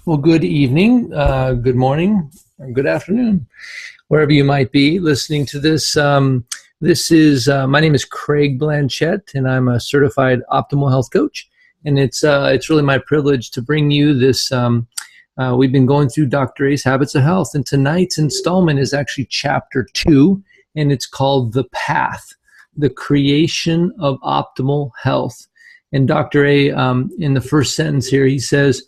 Well, good evening, good morning, or good afternoon, wherever you might be listening to this. My name is Craig Blanchette, and I'm a certified optimal health coach. And it's really my privilege to bring you this. We've been going through Dr. A's Habits of Health, and tonight's installment is actually Chapter 2, and it's called The Path, the Creation of Optimal Health. And Dr. A, in the first sentence here, he says,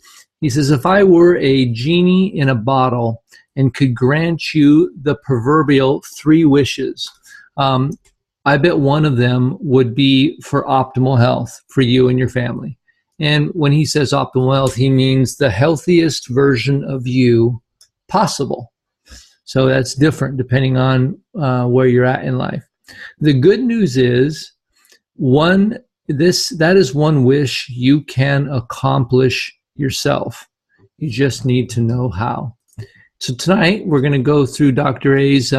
if I were a genie in a bottle and could grant you the proverbial 3 wishes, I bet one of them would be for optimal health for you and your family. And when he says optimal health, he means the healthiest version of you possible. So that's different depending on where you're at in life. The good news is, that is one wish you can accomplish yourself. You just need to know how. So tonight we're going to go through Dr. A's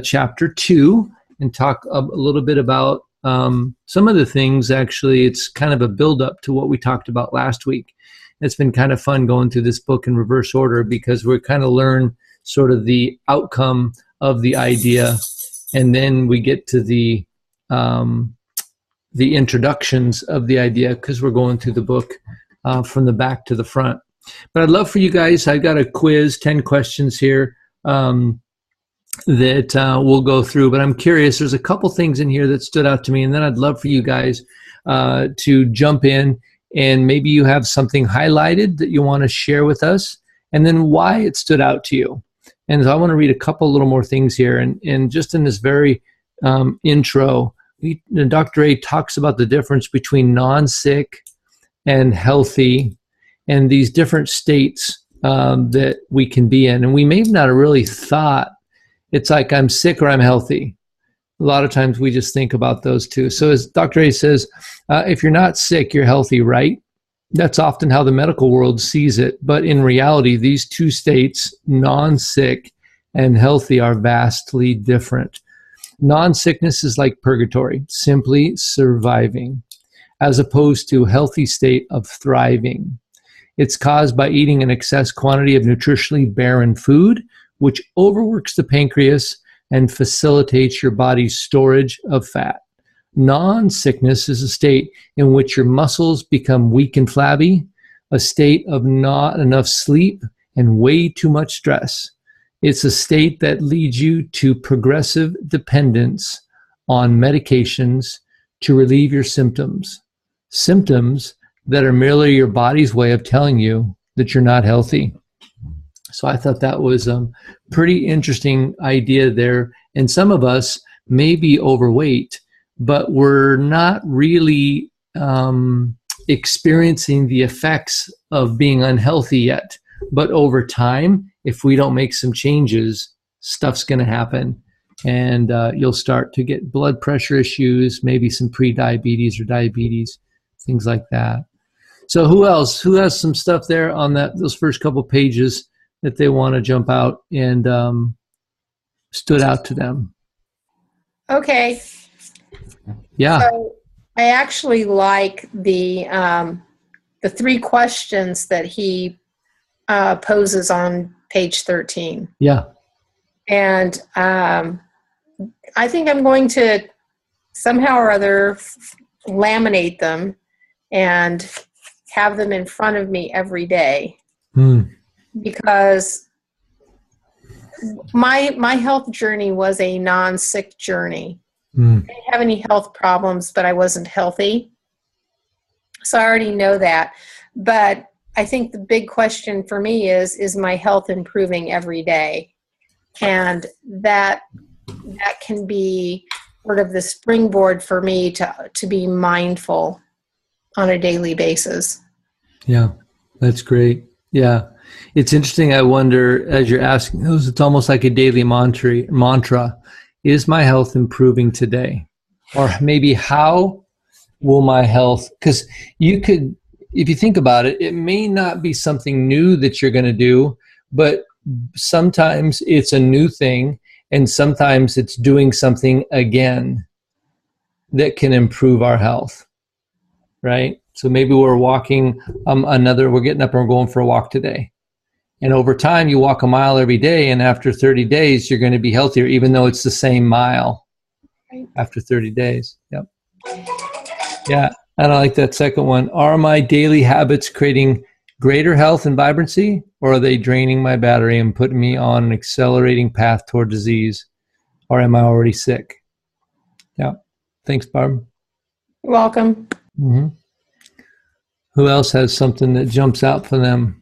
Chapter 2 and talk a little bit about some of the things. Actually, it's kind of a build-up to what we talked about last week. It's been kind of fun going through this book in reverse order because we kind of learn sort of the outcome of the idea, and then we get to the introductions of the idea because we're going through the book from the back to the front. But I'd love for you guys, I've got a quiz, 10 questions here that we'll go through. But I'm curious, there's a couple things in here that stood out to me, and then I'd love for you guys to jump in, and maybe you have something highlighted that you want to share with us, and then why it stood out to you. And so I want to read a couple little more things here. And just in this very intro, Dr. A talks about the difference between non-sick and healthy, and these different states that we can be in. And we may not have really thought it's like I'm sick or I'm healthy. A lot of times we just think about those two. So as Dr. A says, if you're not sick, you're healthy, right? That's often how the medical world sees it. But in reality, these two states, non-sick and healthy, are vastly different. Non-sickness is like purgatory, simply surviving, as opposed to a healthy state of thriving. It's caused by eating an excess quantity of nutritionally barren food, which overworks the pancreas and facilitates your body's storage of fat. Non-sickness is a state in which your muscles become weak and flabby, a state of not enough sleep and way too much stress. It's a state that leads you to progressive dependence on medications to relieve your symptoms. Symptoms that are merely your body's way of telling you that you're not healthy. So I thought that was a pretty interesting idea there. And some of us may be overweight, but we're not really experiencing the effects of being unhealthy yet. But over time, if we don't make some changes, stuff's going to happen. And you'll start to get blood pressure issues, maybe some pre-diabetes or diabetes, things like that. So who else? Who has some stuff there on those first couple pages that they want to jump out and stood out to them? Okay. Yeah. So I actually like the 3 questions that he poses on page 13. Yeah. And I think I'm going to somehow or other laminate them and have them in front of me every day. Because my health journey was a non-sick journey. I didn't have any health problems, but I wasn't healthy. So I already know that. But I think the big question for me is my health improving every day? And that can be sort of the springboard for me to be mindful on a daily basis. Yeah, that's great. Yeah. It's interesting. I wonder, as you're asking those, it's almost like a daily mantra. Is my health improving today? Or maybe how will my health, because you could, if you think about it, it may not be something new that you're going to do, but sometimes it's a new thing, and sometimes it's doing something again that can improve our health, right? So maybe we're walking we're getting up and we're going for a walk today. And over time, you walk a mile every day, and after 30 days, you're going to be healthier, even though it's the same mile after 30 days. Yep. Yeah, and I like that second one. Are my daily habits creating greater health and vibrancy, or are they draining my battery and putting me on an accelerating path toward disease, or am I already sick? Yeah. Thanks, Barb. You're welcome. Mm-hmm. Who else has something that jumps out for them?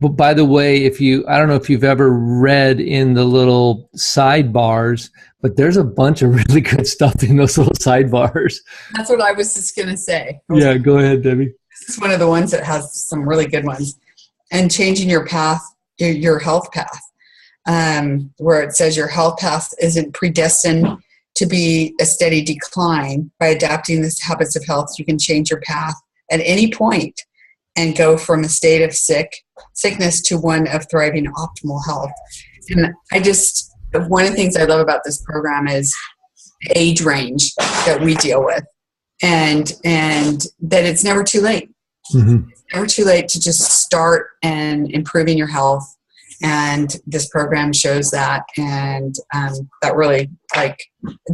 But by the way, I don't know if you've ever read in the little sidebars, but there's a bunch of really good stuff in those little sidebars. That's what I was just going to say. Yeah, go ahead, Debbie. This is one of the ones that has some really good ones. And changing your path, your health path, where it says your health path isn't predestined to be a steady decline. By adapting the habits of health, you can change your path at any point and go from a state of sickness to one of thriving optimal health. And one of the things I love about this program is the age range that we deal with, and that it's never too late. Mm-hmm. It's never too late to just start and improving your health. And this program shows that. And that really, that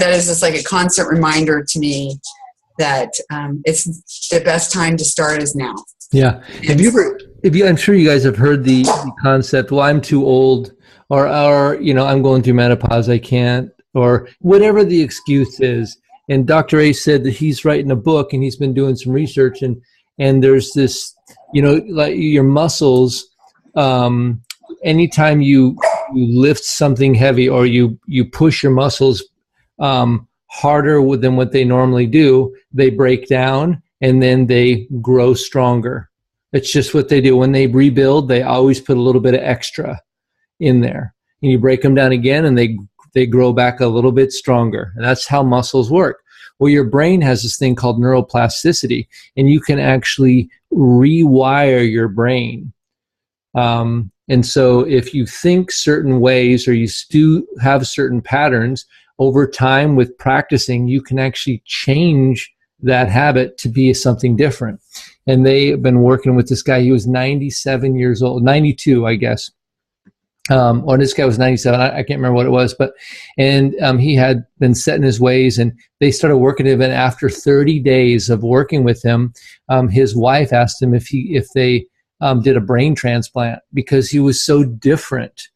is just like a constant reminder to me that it's the best time to start is now. Yeah. I'm sure you guys have heard the concept, well, I'm too old, or I'm going through menopause, I can't, or whatever the excuse is. And Dr. A said that he's writing a book and he's been doing some research, and there's this, like your muscles, anytime you lift something heavy or you push your muscles harder than what they normally do, they break down and then they grow stronger. It's just what they do. When they rebuild, they always put a little bit of extra in there. And you break them down again and they grow back a little bit stronger. And that's how muscles work. Well, your brain has this thing called neuroplasticity, and you can actually rewire your brain. And so if you think certain ways or you do have certain patterns, over time with practicing, you can actually change that habit to be something different. And they have been working with this guy. He was 97 years old, 92, I guess. Or this guy was 97. I can't remember what it was, and he had been set in his ways, and they started working with him. And after 30 days of working with him, his wife asked him if they did a brain transplant, because he was so different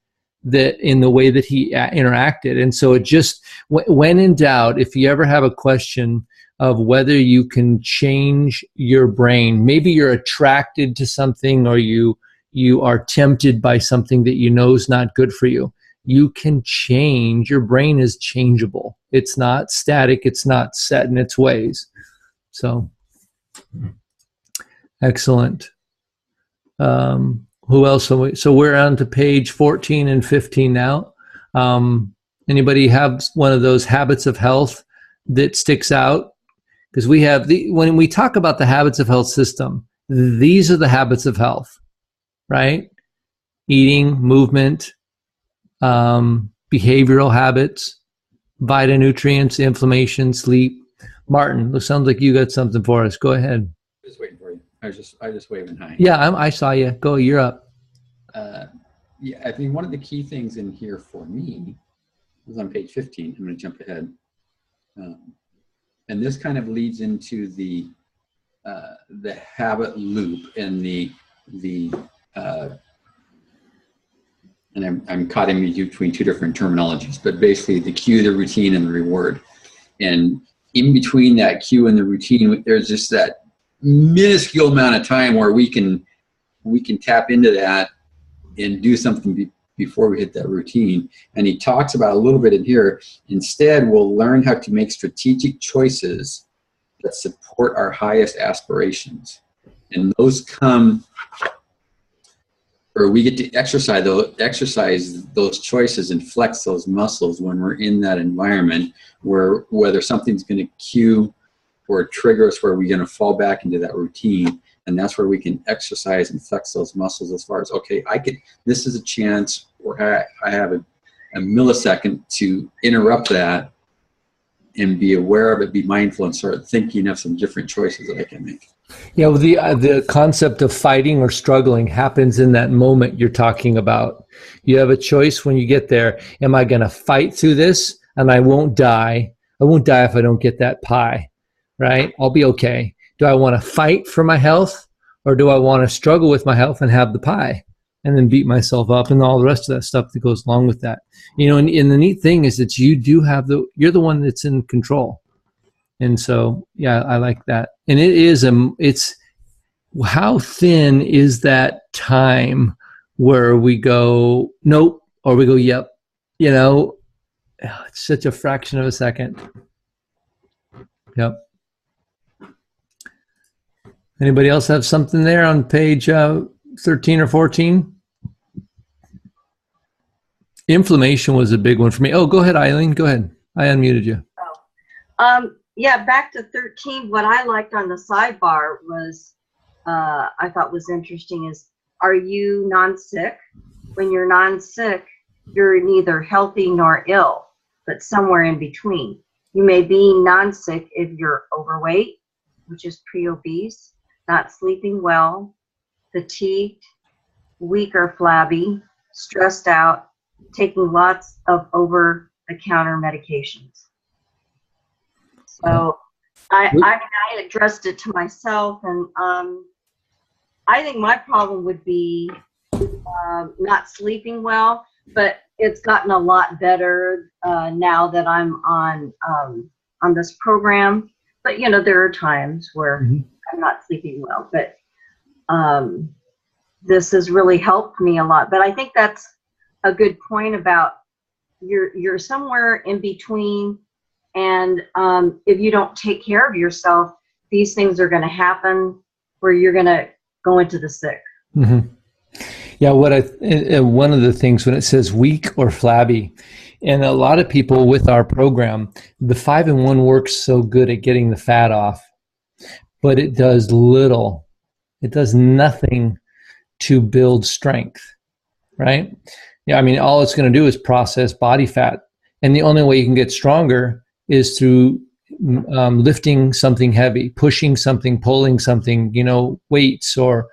that in the way that he interacted. And so it just, when in doubt, if you ever have a question of whether you can change your brain, maybe you're attracted to something or you are tempted by something that you know is not good for you, you can change. Your brain is changeable. It's not static. It's not set in its ways. So, excellent. Who else? So we're on to page 14 and 15 now. Anybody have one of those habits of health that sticks out? Because we have when we talk about the habits of health system, these are the habits of health, right? Eating, movement, behavioral habits, phytonutrients, inflammation, sleep. Martin, it sounds like you got something for us. Go ahead. Just waiting for you. I was just waving hi. Yeah, I saw you. Go, you're up. Yeah, I think one of the key things in here for me is on page 15. I'm going to jump ahead. And this kind of leads into the habit loop and and I'm caught in between two different terminologies, but basically the cue, the routine, and the reward. And in between that cue and the routine, there's just that minuscule amount of time where we can tap into that and do something before we hit that routine. And he talks about a little bit in here. Instead, we'll learn how to make strategic choices that support our highest aspirations. And those come, or we get to exercise those choices and flex those muscles when we're in that environment where whether something's going to cue or trigger us where we're going to fall back into that routine. And that's where we can exercise and flex those muscles as far as, okay, this is a chance where I have a millisecond to interrupt that and be aware of it, be mindful, and start thinking of some different choices that I can make. Yeah, well, the concept of fighting or struggling happens in that moment you're talking about. You have a choice when you get there. Am I going to fight through this and I won't die? I won't die if I don't get that pie, right? I'll be okay. Do I want to fight for my health, or do I want to struggle with my health and have the pie and then beat myself up and all the rest of that stuff that goes along with that? You know, and the neat thing is that you're the one that's in control. And so, yeah, I like that. And it's how thin is that time where we go, nope, or we go, yep, you know, it's such a fraction of a second. Yep. Anybody else have something there on page 13 or 14? Inflammation was a big one for me. Oh, go ahead, Eileen. Go ahead. I unmuted you. Yeah, back to 13. What I liked on the sidebar was, I thought was interesting is, are you non-sick? When you're non-sick, you're neither healthy nor ill, but somewhere in between. You may be non-sick if you're overweight, which is pre-obese, not sleeping well, fatigued, weak or flabby, stressed out, taking lots of over-the-counter medications. So I addressed it to myself, and I think my problem would be not sleeping well, but it's gotten a lot better now that I'm on this program. But you know, there are times where I'm not sleeping well, but this has really helped me a lot. But I think that's a good point about you're somewhere in between. And if you don't take care of yourself, these things are going to happen where you're going to go into the sick. Mm-hmm. Yeah, one of the things when it says weak or flabby, and a lot of people with our program, the 5-in-1 works so good at getting the fat off, but it does little. It does nothing to build strength, right? Yeah, I mean, all it's going to do is process body fat. And the only way you can get stronger is through lifting something heavy, pushing something, pulling something, you know, weights, or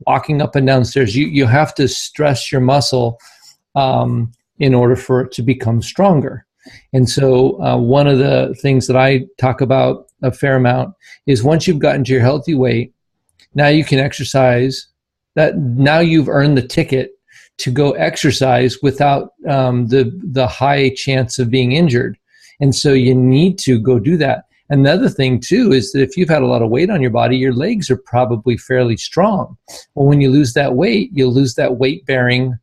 walking up and down stairs. You have to stress your muscle in order for it to become stronger. And so one of the things that I talk about a fair amount is once you've gotten to your healthy weight, now you can exercise. That now you've earned the ticket to go exercise without the high chance of being injured. And so you need to go do that. Another thing too is that if you've had a lot of weight on your body, your legs are probably fairly strong. Well, when you lose that weight, you'll lose that weight-bearing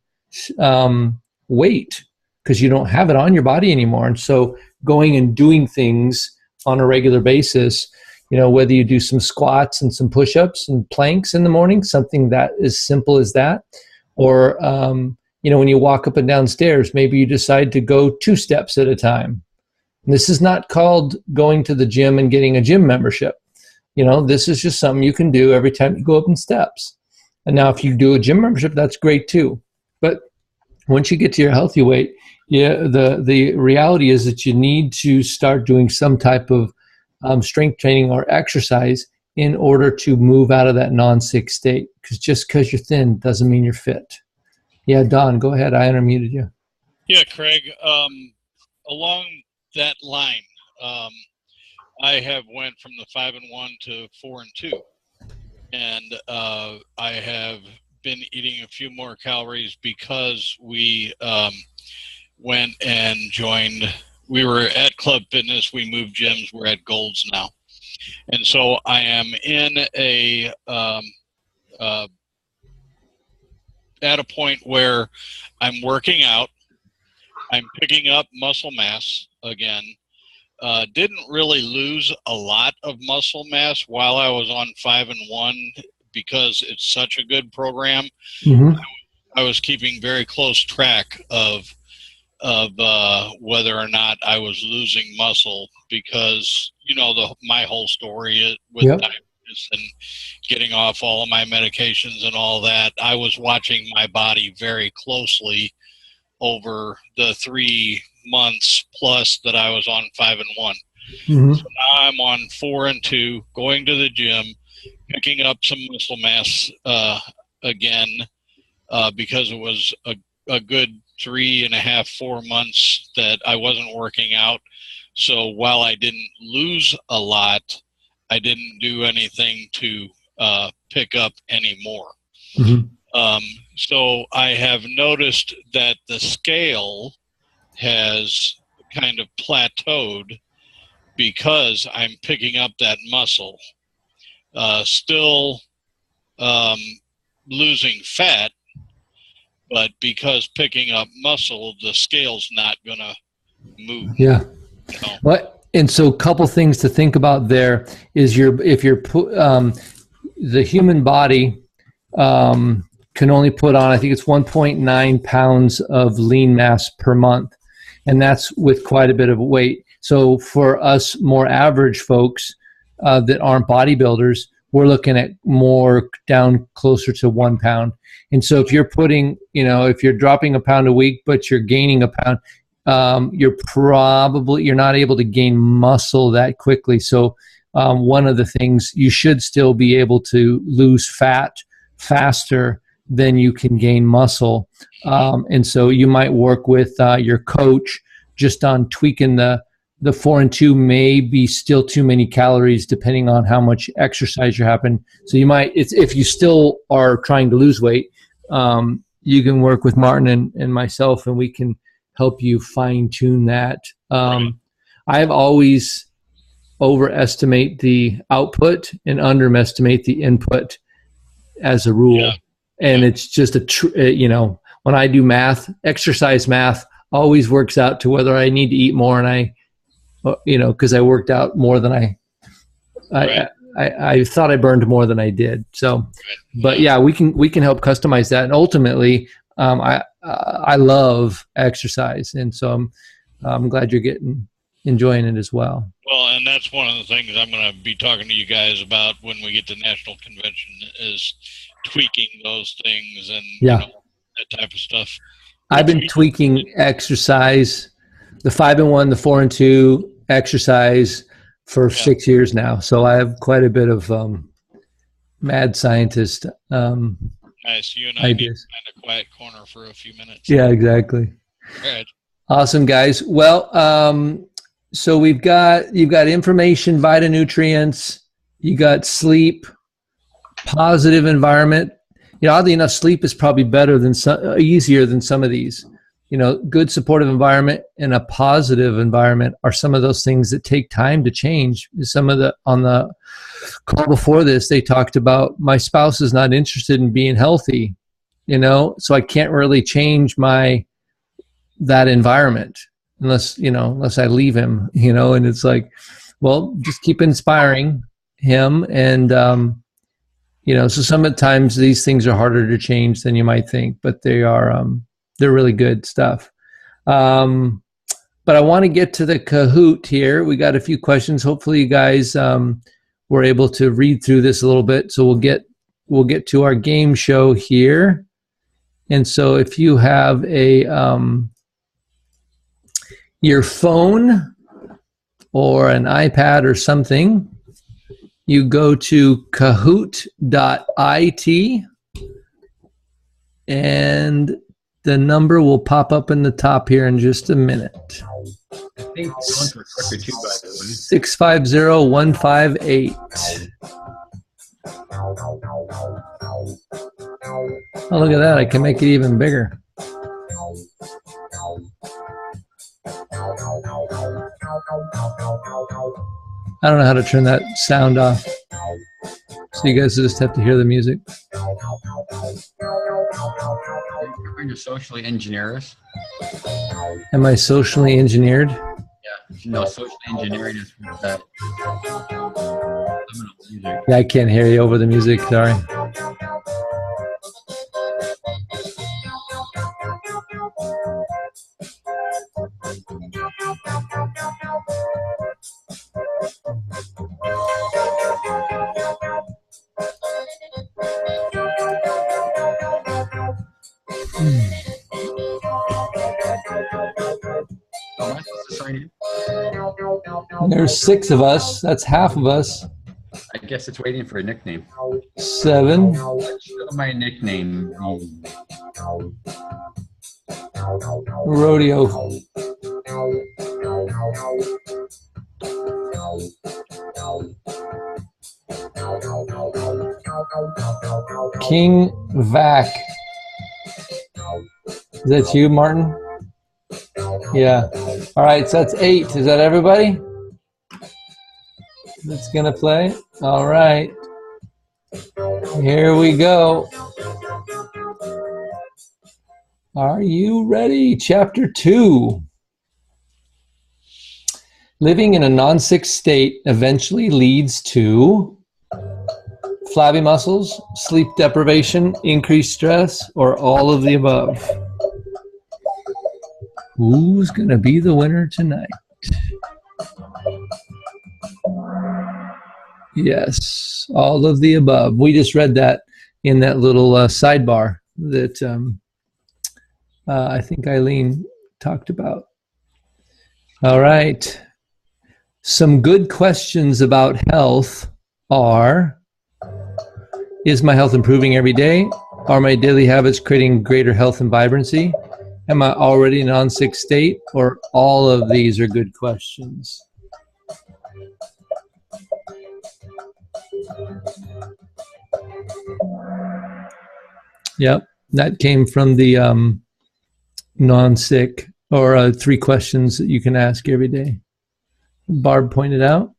weight because you don't have it on your body anymore. And so going and doing things on a regular basis, you know, whether you do some squats and some push-ups and planks in the morning, something that is simple as that, or, you know, when you walk up and down stairs, maybe you decide to go 2 steps at a time. And this is not called going to the gym and getting a gym membership. You know, this is just something you can do every time you go up in steps. And now if you do a gym membership, that's great too. But once you get to your healthy weight, yeah, the reality is that you need to start doing some type of strength training or exercise in order to move out of that non-sick state. Because just because you're thin doesn't mean you're fit. Yeah, Don, go ahead. I unmuted you. Yeah, Craig, along that line, I have went from the 5-in-1 to 4-in-2, and I have been eating a few more calories because we went and joined. We were at Club Fitness. We moved gyms. We're at Gold's now, and so I am in at a point where I'm working out. I'm picking up muscle mass again. Didn't really lose a lot of muscle mass while I was on 5-in-1 because it's such a good program. Mm-hmm. I was keeping very close track of whether or not I was losing muscle because, you know, my whole story with diabetes and getting off all of my medications and all that. I was watching my body very closely over the 3 months plus that I was on 5-in-1. Mm-hmm. So now I'm on 4 and 2, going to the gym, picking up some muscle mass again, because it was a good 3.5, 4 months that I wasn't working out. So while I didn't lose a lot, I didn't do anything to pick up any more. Mm-hmm. So I have noticed that the scale has kind of plateaued because I'm picking up that muscle. Still losing fat, but because picking up muscle, the scale's not going to move. Yeah. You know? What? And so, a couple things to think about there is the human body can only put on, I think it's 1.9 pounds of lean mass per month, and that's with quite a bit of weight. So for us more average folks that aren't bodybuilders, we're looking at more down closer to 1 pound. And so if you're putting, if you're dropping a pound a week, but you're gaining a pound, you're not able to gain muscle that quickly. So one of the things, you should still be able to lose fat faster than you can gain muscle. And so you might work with your coach just on tweaking the 4 and 2 may be still too many calories depending on how much exercise you're having. So you might, if you still are trying to lose weight, you can work with Martin and myself, and we can help you fine tune that. I've always overestimate the output and underestimate the input as a rule. Yeah. And it's just when I do math, exercise math always works out to whether I need to eat more, and because I worked out more than I thought I burned more than I did. So, but yeah, we can help customize that. And ultimately, I love exercise, and so I'm glad you're enjoying it as well. Well, and that's one of the things I'm going to be talking to you guys about when we get to National Convention, is tweaking those things and that type of stuff. I've been tweaking exercise, the 5 and 1, the 4 and 2 exercise for 6 years now. So I have quite a bit of mad scientist nice. You and I need to find a quiet corner for a few minutes. Yeah, exactly. Right. Awesome, guys. Well, so you've got information, nutrients, you got sleep, positive environment. Oddly enough, sleep is probably better than easier than some of these. Good supportive environment and a positive environment are some of those things that take time to change. On the call before this, they talked about, my spouse is not interested in being healthy, so I can't really change that environment unless I leave him, and it's like, well, just keep inspiring him. And, so sometimes these things are harder to change than you might think, but they're really good stuff. But I want to get to the Kahoot here. We got a few questions. Hopefully you guys were able to read through this a little bit. So we'll get to our game show here. And so if you have your phone or an iPad or something, you go to kahoot.it, and the number will pop up in the top here in just a minute. I think 650-158. Oh, look at that. I can make it even bigger. I don't know how to turn that sound off. So you guys just have to hear the music. You're trying to socially engineer us. Am I socially engineered? Yeah. No, socially engineering is with that. Music. Yeah, I can't hear you over the music. Sorry. Oh, am I supposed to sign in? There's 6 of us. That's half of us. I guess it's waiting for a nickname. 7. What should my nickname be? Rodeo. King Vac. Is that you, Martin? Yeah. All right, so that's 8. Is that everybody that's going to play? All right. Here we go. Are you ready? Chapter 2. Living in a non-sick state eventually leads to flabby muscles, sleep deprivation, increased stress, or all of the above. Who's going to be the winner tonight? Yes, all of the above. We just read that in that little sidebar that I think Eileen talked about. All right. Some good questions about health are, is my health improving every day? Are my daily habits creating greater health and vibrancy? Am I already in a non-sick state? Or all of these are good questions? Yep, that came from the non-sick, or 3 questions that you can ask every day. Barb pointed out.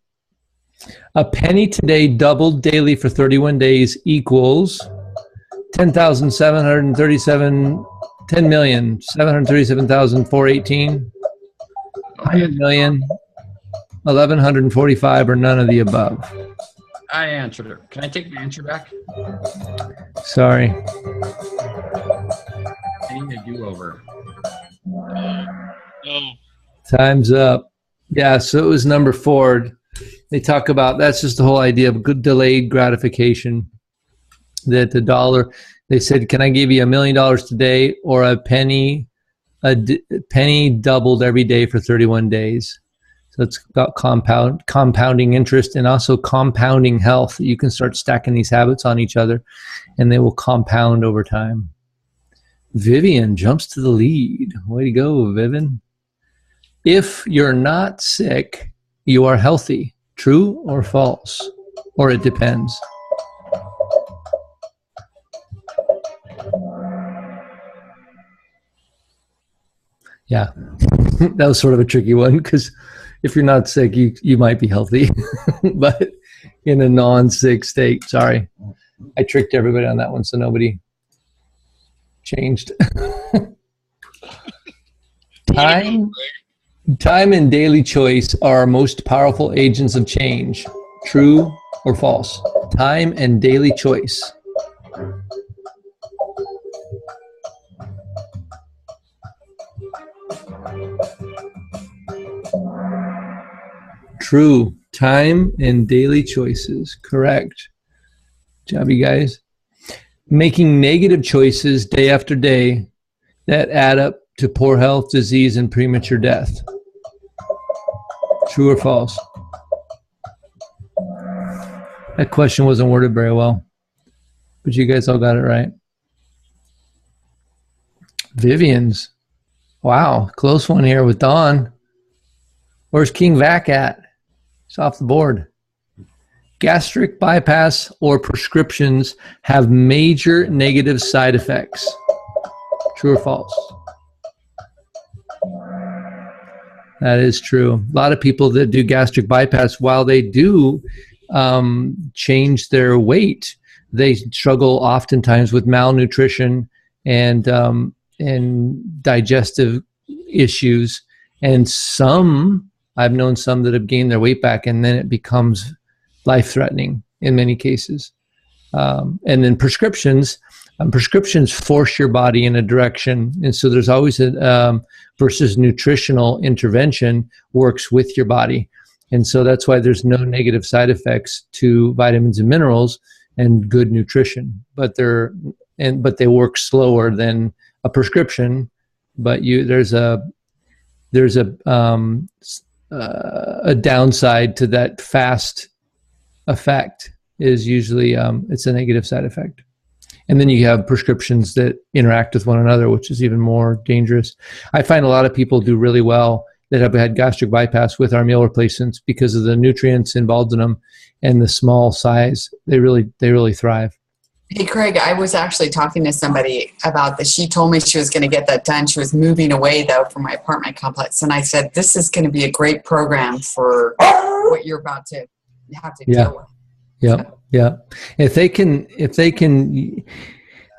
A penny today doubled daily for 31 days equals 10,737,418, 100 million, 1,145, or none of the above. I answered it. Can I take my answer back? Sorry. I need a do-over. No. Time's up. Yeah, so it was number 4. They talk about, that's just the whole idea of good delayed gratification. That the dollar, they said, can I give you $1 million today, or a penny doubled every day for 31 days? So it's got compounding interest, and also compounding health. You can start stacking these habits on each other, and they will compound over time. Vivian jumps to the lead. Way to go, Vivian. If you're not sick, you are healthy. True or false? Or it depends. Yeah, that was sort of a tricky one, because if you're not sick, you might be healthy, but in a non-sick state. Sorry, I tricked everybody on that one, so nobody changed. Time and daily choice are our most powerful agents of change. True or false? Time and daily choice. True. Time and daily choices. Correct. Good job, you guys. Making negative choices day after day that add up to poor health, disease, and premature death. True or false? That question wasn't worded very well, but you guys all got it right. Vivian's. Wow, close one here with Dawn. Where's King Vac at? It's off the board. Gastric bypass or prescriptions have major negative side effects. True or false? That is true. A lot of people that do gastric bypass, while they do change their weight, they struggle oftentimes with malnutrition and digestive issues. And some, I've known some that have gained their weight back, and then it becomes life-threatening in many cases. And then prescriptions force your body in a direction. And so there's always a versus nutritional intervention works with your body. And so that's why there's no negative side effects to vitamins and minerals and good nutrition. But they work slower than a prescription. But there's a a downside to that fast effect. Is usually it's a negative side effect. And then you have prescriptions that interact with one another, which is even more dangerous. I find a lot of people do really well that have had gastric bypass with our meal replacements because of the nutrients involved in them and the small size. They really thrive. Hey, Craig, I was actually talking to somebody about this. She told me she was going to get that done. She was moving away, though, from my apartment complex. And I said, this is going to be a great program for what you're about to have to deal with. Yeah. Yeah. If they can,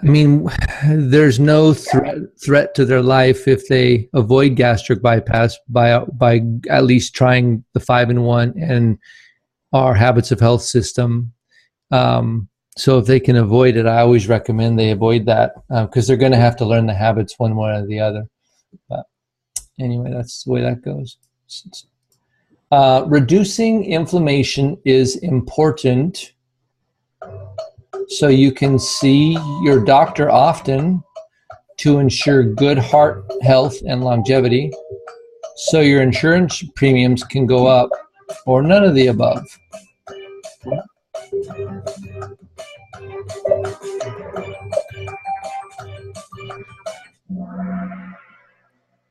I mean, there's no threat to their life if they avoid gastric bypass by at least trying the 5-in-1 and our habits of health system. So if they can avoid it, I always recommend they avoid that because they're going to have to learn the habits one way or the other. But anyway, that's the way that goes. Reducing inflammation is important so you can see your doctor often to ensure good heart health and longevity, so your insurance premiums can go up, or none of the above.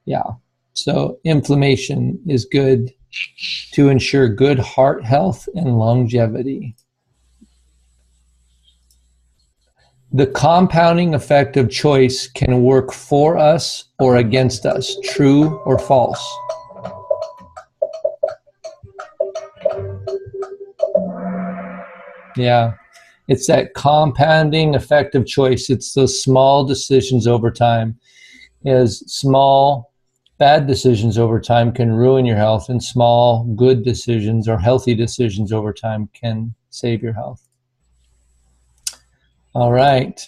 Yeah, so inflammation is good to ensure good heart health and longevity. The compounding effect of choice can work for us or against us, true or false. Yeah, it's that compounding effect of choice. It's those small decisions over time. As small bad decisions over time can ruin your health, and small good decisions or healthy decisions over time can save your health. All right.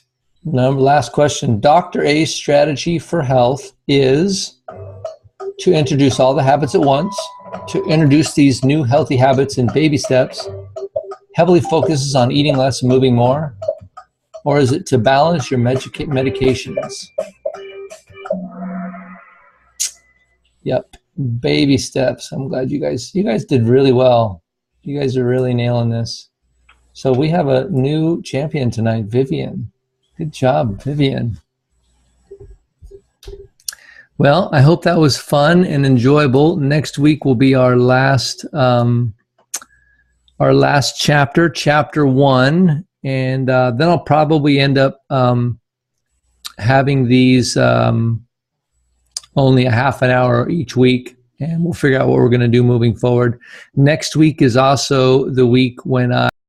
Last question. Dr. A's strategy for health is to introduce all the habits at once, to introduce these new healthy habits in baby steps, heavily focuses on eating less and moving more, or is it to balance your medications? Yep. Baby steps. I'm glad you guys did really well. You guys are really nailing this. So we have a new champion tonight, Vivian. Good job, Vivian. Well, I hope that was fun and enjoyable. Next week will be our last chapter, chapter 1, and then I'll probably end up having these only a half an hour each week, and we'll figure out what we're going to do moving forward. Next week is also the week when